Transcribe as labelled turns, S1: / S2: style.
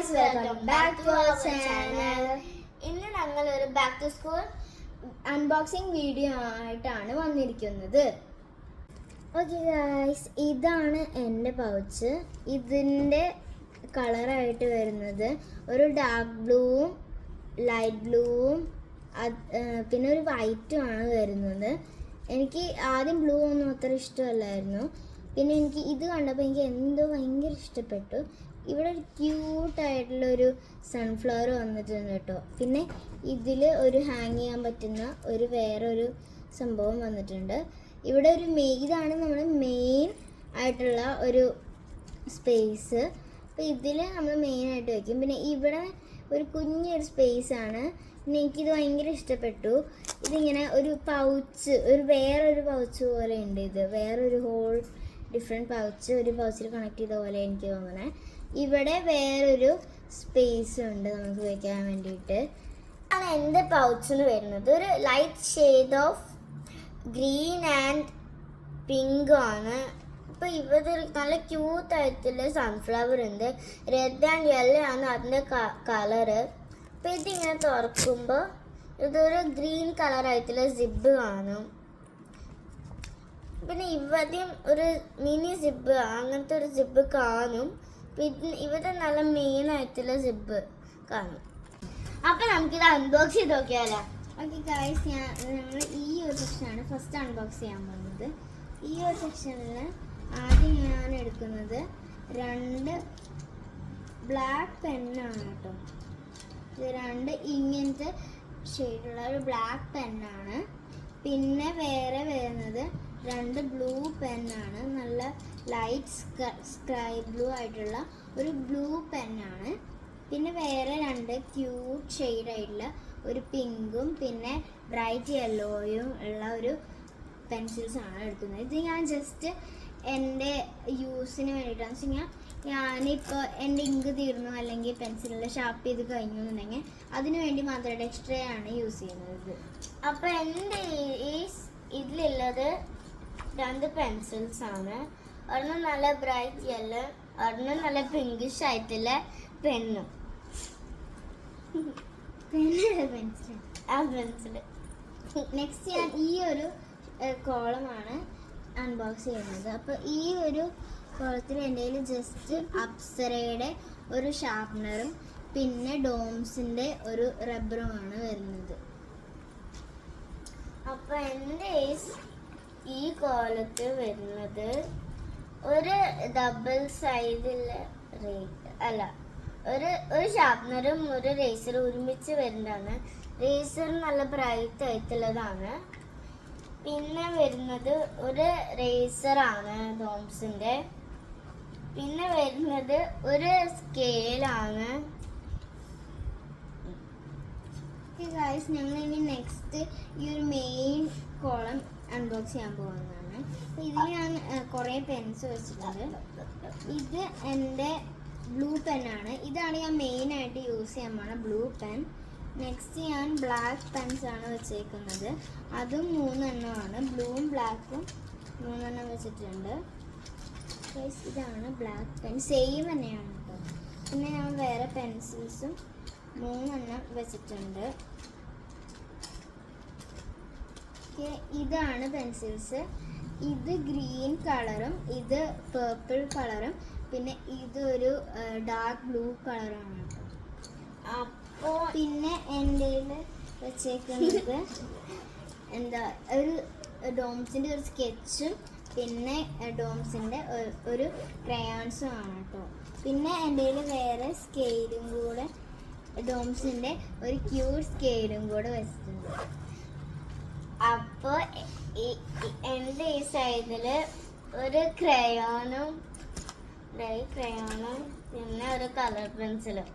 S1: guys, welcome back to our channel. ഇന്ന് ഞങ്ങൾ ഒരു back to school unboxing video ആയിട്ടാണ് വന്നിരിക്കുന്നത്. ഓക്കെ ഗൈസ്, ഇതാണ് എൻ്റെ പൗച്ച്. ഇതിൻ്റെ കളറായിട്ട് വരുന്നത് ഒരു ഡാർക്ക് ബ്ലൂവും ലൈറ്റ് ബ്ലൂവും പിന്നെ ഒരു വൈറ്റും ആണ് വരുന്നത്. എനിക്ക് ആദ്യം ബ്ലൂ ഒന്നും അത്ര ഇഷ്ടമല്ലായിരുന്നു. പിന്നെ എനിക്ക് ഇത് കണ്ടപ്പോൾ എനിക്ക് എന്തോ ഭയങ്കര ഇഷ്ടപ്പെട്ടു. ഇവിടെ ഒരു ക്യൂട്ടായിട്ടുള്ളൊരു സൺഫ്ലവർ വന്നിട്ടുണ്ട് കേട്ടോ. പിന്നെ ഇതിൽ ഒരു ഹാങ് ചെയ്യാൻ പറ്റുന്ന വേറൊരു സംഭവം വന്നിട്ടുണ്ട്. ഇവിടെ ഇതാണ് നമ്മുടെ മെയിൻ ആയിട്ടുള്ള ഒരു സ്പേസ്. അപ്പോൾ ഇതിൽ നമ്മൾ മെയിനായിട്ട് വയ്ക്കും. പിന്നെ ഇവിടെ ഒരു കുഞ്ഞൊരു സ്പേസാണ്. പിന്നെ എനിക്കിത് ഭയങ്കര ഇഷ്ടപ്പെട്ടു. ഇതിങ്ങനെ ഒരു പൗച്ച്, വേറൊരു പൗച്ച് പോലെ ഉണ്ട്. ഇത് വേറൊരു ഹോൾ ഡിഫറെൻറ്റ് പൗച്ച്, ഒരു പൗച്ചിൽ കണക്ട് ചെയ്ത പോലെ എനിക്ക് തോന്നണേ. ഇവിടെ വേറൊരു സ്പേസ് ഉണ്ട് നമുക്ക് വയ്ക്കാൻ വേണ്ടിയിട്ട്. ആണ് എൻ്റെ പൗച്ചിന് വരുന്നത്. ഒരു light shade of green and pink ആണ്. അപ്പോൾ ഇവിടെ നല്ല ക്യൂട്ടായിട്ടുള്ള സൺഫ്ലവർ ഉണ്ട്. റെഡ് ആൻഡ് യെല്ലോ ആണ് അതിൻ്റെ കളറ്. അപ്പോൾ ഇതിങ്ങനെ തുറക്കുമ്പോൾ ഇതൊരു ഗ്രീൻ കളറായിട്ടുള്ള സിബ് കാണും. പിന്നെ ഇവിടെയും ഒരു മിനി സിബ്, അങ്ങനത്തെ ഒരു സിബ് കാണും. പിന്നെ ഇവിടെ നല്ല മെയിനായിട്ടുള്ള സിബ് കാണും. അപ്പം നമുക്കിത് അൺബോക്സ് ചെയ്ത് നോക്കിയാലോ. ഓക്കെ ഗൈസ്, നമ്മൾ ഈ ഒരു സെക്ഷനാണ് ഫസ്റ്റ് അൺബോക്സ് ചെയ്യാൻ പോകുന്നത്. ഈ ഒരു സെക്ഷനിൽ ആദ്യം ഞാൻ എടുക്കുന്നത് 2 ബ്ലാക്ക് പെന്നാണ് കേട്ടോ. ഇത് 2 ഇങ്ങനത്തെ ഷെയ്ഡുള്ള ഒരു ബ്ലാക്ക് പെന്നാണ്. പിന്നെ വേറെ വരുന്നത് 2 ബ്ലൂ പെന്നാണ്. നല്ല ലൈറ്റ് സ്കൈ ബ്ലൂ ആയിട്ടുള്ള ഒരു ബ്ലൂ പെന്നാണ്. പിന്നെ വേറെ 2 ക്യൂട്ട് ഷെയ്ഡായിട്ടുള്ള ഒരു പിങ്കും പിന്നെ ബ്രൈറ്റ് യെല്ലോയും ഉള്ള ഒരു പെൻസിൽസാണ് എടുക്കുന്നത്. ഇത് ഞാൻ ജസ്റ്റ് എൻ്റെ യൂസിന് വേണ്ടിയിട്ടാണെന്ന് വെച്ച് കഴിഞ്ഞാൽ ഞാനിപ്പോൾ എൻ്റെ ഇങ്ക് തീർന്നു അല്ലെങ്കിൽ പെൻസിലിൽ ഷാർപ്പ് ചെയ്ത് കഴിഞ്ഞു എന്നുണ്ടെങ്കിൽ അതിന് വേണ്ടി മാത്രമായിട്ട് എക്സ്ട്രാ ആണ് യൂസ് ചെയ്യുന്നത്. അപ്പോൾ എൻ്റെ ഇതിലുള്ളത് 2 പെൻസിൽസ് ആണ്. ഒരെണ്ണം നല്ല ബ്രൈറ്റ് യെല്ലോ, ഒരെണ്ണം നല്ല പിങ്കിഷ് ആയിട്ടുള്ള പെന്നും. പെൻസിൽ നെക്സ്റ്റ് ഞാൻ ഈ ഒരു കോളമാണ് അൺബോക്സ് ചെയ്യുന്നത്. അപ്പോൾ ഈ ഒരു കോളത്തിൽ എൻ്റെ കയ്യിൽ ജസ്റ്റ് അപ്സരയുടെ ഒരു ഷാർപ്നറും പിന്നെ ഡോംസിൻ്റെ ഒരു റബ്ബറുമാണ് വരുന്നത്. അപ്പോൾ എൻ്റെ ഈ കോലത്ത് വരുന്നത് ഒരു ഡബിൾ സൈഡിൽ ഒരു ഷാർപ്നറും ഒരു റേസറും ഒരുമിച്ച് വരുന്നതാണ്. റേസർ നല്ല ബ്രൈറ്റ് ആയിട്ടുള്ളതാണ്. പിന്നെ വരുന്നത് ഒരു റേസറാണ് ഡോംസിൻ്റെ. പിന്നെ വരുന്നത് ഒരു സ്കെയിലാണ്. ഗൈസ്, ഞങ്ങൾ ഇനി നെക്സ്റ്റ് ഈ ഒരു മെയിൻ കോളം അൺബോക്സ് ചെയ്യാൻ പോകുന്നതാണ്. അപ്പോൾ ഇതിൽ ഞാൻ കുറേ പെൻസ് വെച്ചിട്ടുണ്ട്. ഇത് എൻ്റെ ബ്ലൂ പെന്നാണ്. ഇതാണ് ഞാൻ മെയിനായിട്ട് യൂസ് ചെയ്യാൻ പോകുന്ന ബ്ലൂ പെൻ. നെക്സ്റ്റ് ഞാൻ ബ്ലാക്ക് പെൻസാണ് വെച്ചേക്കുന്നത്. അതും 3 എണ്ണമാണ്. ബ്ലൂവും ബ്ലാക്കും 3 എണ്ണം വെച്ചിട്ടുണ്ട്. ഇതാണ് ബ്ലാക്ക് പെൻ, സെയിം തന്നെയാണ് കേട്ടോ. പിന്നെ ഞാൻ വേറെ പെൻസിൽസും 3 എണ്ണം വെച്ചിട്ടുണ്ട്. ഇതാണ് പെൻസിൽസ്. ഇത് ഗ്രീൻ കളറും ഇത് പേർപ്പിൾ കളറും പിന്നെ ഇതൊരു ഡാർക്ക് ബ്ലൂ കളറാണ് കേട്ടോ. അപ്പോൾ പിന്നെ എൻ്റെ വെച്ചേക്കുന്നത് ഒരു ഡോംസിൻ്റെ ഒരു സ്കെച്ചും പിന്നെ ഡോംസിൻ്റെ ഒരു ക്രയോൺസും ആണ് കേട്ടോ. പിന്നെ എൻ്റെ വേറെ സ്കെയിലും കൂടെ, ഡോംസിൻ്റെ ഒരു ക്യൂട്ട് സ്കെയിലും കൂടെ വെച്ചിട്ടുണ്ട്. അപ്പോൾ എൻ്റെ ഈ സൈഡിൽ ഒരു ക്രയോണും പിന്നെ ഒരു കളർ പെൻസിലും.